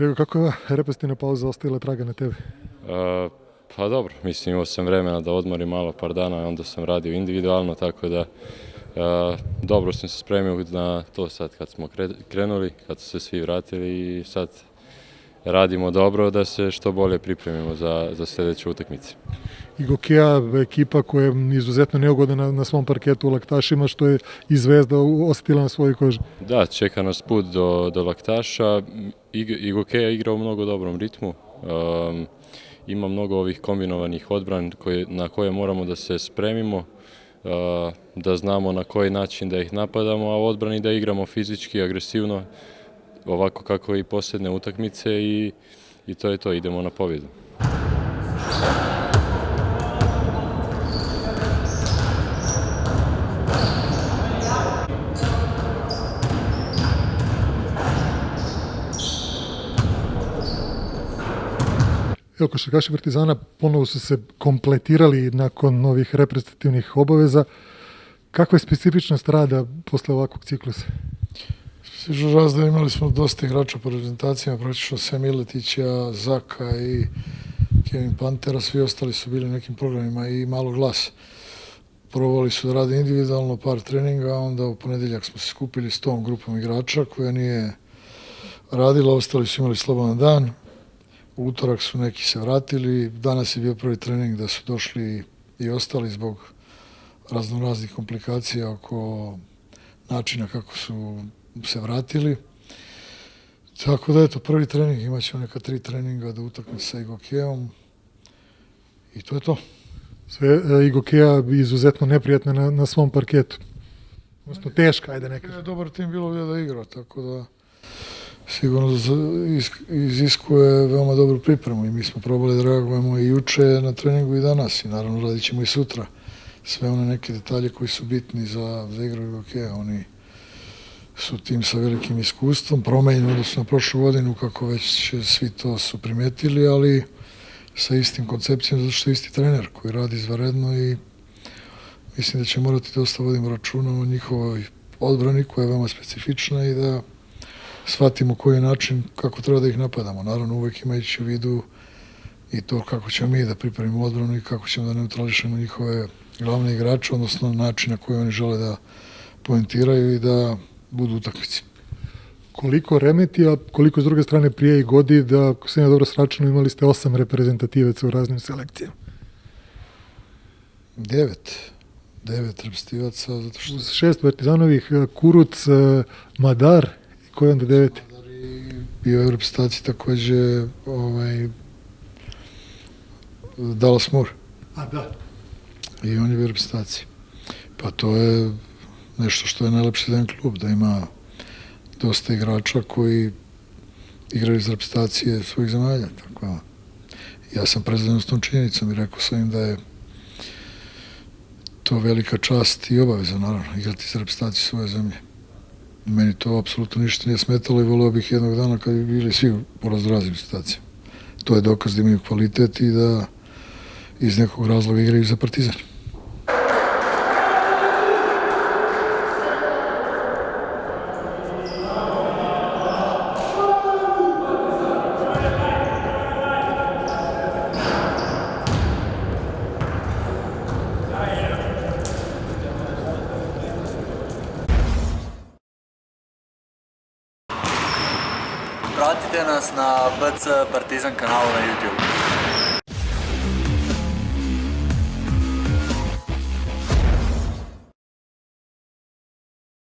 Gregor, kako je ova reprezentativna pauza ostavila traga na tebe? Pa dobro, mislim imao sam vremena da odmorim malo par dana, onda sam radio individualno, tako da dobro sam se spremio na to sad kad smo krenuli, kad su se svi vratili i sad radimo dobro da se što bolje pripremimo za sljedeće utakmice. Igokea, ekipa koja je izuzetno neugodna na svom parketu u Laktašima, što je i Zvezda osetila na svojoj koži. Da, čeka nas put do Laktaša. Igokea igra u mnogo dobrom ritmu. Ima mnogo ovih kombinovanih odbran na koje moramo da se spremimo, da znamo na koji način da ih napadamo, a u odbrani da igramo fizički, agresivno, ovako kako i posljedne utakmice i to je to, idemo na pobjedu. Evo, košarkaši Partizana ponovo su se kompletirali nakon novih reprezentativnih obaveza. Kakva je specifičnost rada posle ovakvog ciklusa? Razda imali smo dosta igrača po reprezentacijama, praktično sem Iletića, Zaka i Kevin Pantera, svi ostali su bili u nekim programima i malo glas. Probali su da rade individualno par treninga, a onda u ponedeljak smo se skupili s tom grupom igrača koja nije radila, ostali su imali slobodan dan. U utorak su neki se vratili, danas je bio prvi trening da su došli i ostali zbog raznoraznih komplikacija oko načina kako su se vratili. Tako da eto, prvi trening, imat ćemo neka 3 treninga do utakmice sa Igokeom i to je to. Sve Igokea izuzetno neprijatna na svom parketu. Odnosno teška, ajde neka. Je dobar tim bilo gdje da igra, tako da sigurno iziskuje veoma dobru pripremu i mi smo probali da reagujemo i juče na treningu i danas i naravno radit ćemo i sutra. Sve one neke detalje koji su bitni za igru Igokea, oni su tim sa velikim iskustvom, promenjeni odnosno na prošlu godinu, kako već svi to su primetili, ali sa istim koncepcijom, zato što je isti trener koji radi izvanredno i mislim da će morati dosta vodimo računa o njihovoj odbrani koja je veoma specifična i da shvatimo koji je način kako treba da ih napadamo. Naravno, uvek imajući u vidu i to kako ćemo mi da pripremimo odbranu i kako ćemo da neutrališemo njihove glavne igrače, odnosno način na koji oni žele da poentiraju i da budu utakmici. Koliko remeti, a koliko s druge strane prije i godi da, ako se ne dobro sračeno, imali ste 8 reprezentativaca u raznim selekcijama? 9 reprezentativaca, zato što... 6 Partizanovih, Kuruc, Madar, i koji onda 9? Madar i bio u reprezentaciji takođe Dallas Moore. A da. I on je bio u reprezentaciji. Pa to je nešto što je najlepši dan klub, da ima dosta igrača koji igraju iz reprezentacije svojih zemalja. Tako, ja sam prezadovoljan s tom činjenicom i rekao sam im da je to velika čast i obaveza, naravno, igrati iz reprezentacije svoje zemlje. Meni to apsolutno ništa nije smetalo i volio bih jednog dana kad bi bili svi u raznoraznim reprezentacijama. To je dokaz da imaju kvalitet i da iz nekog razloga igraju za Partizan. Pratite nas na BC Partizan kanalu na YouTube.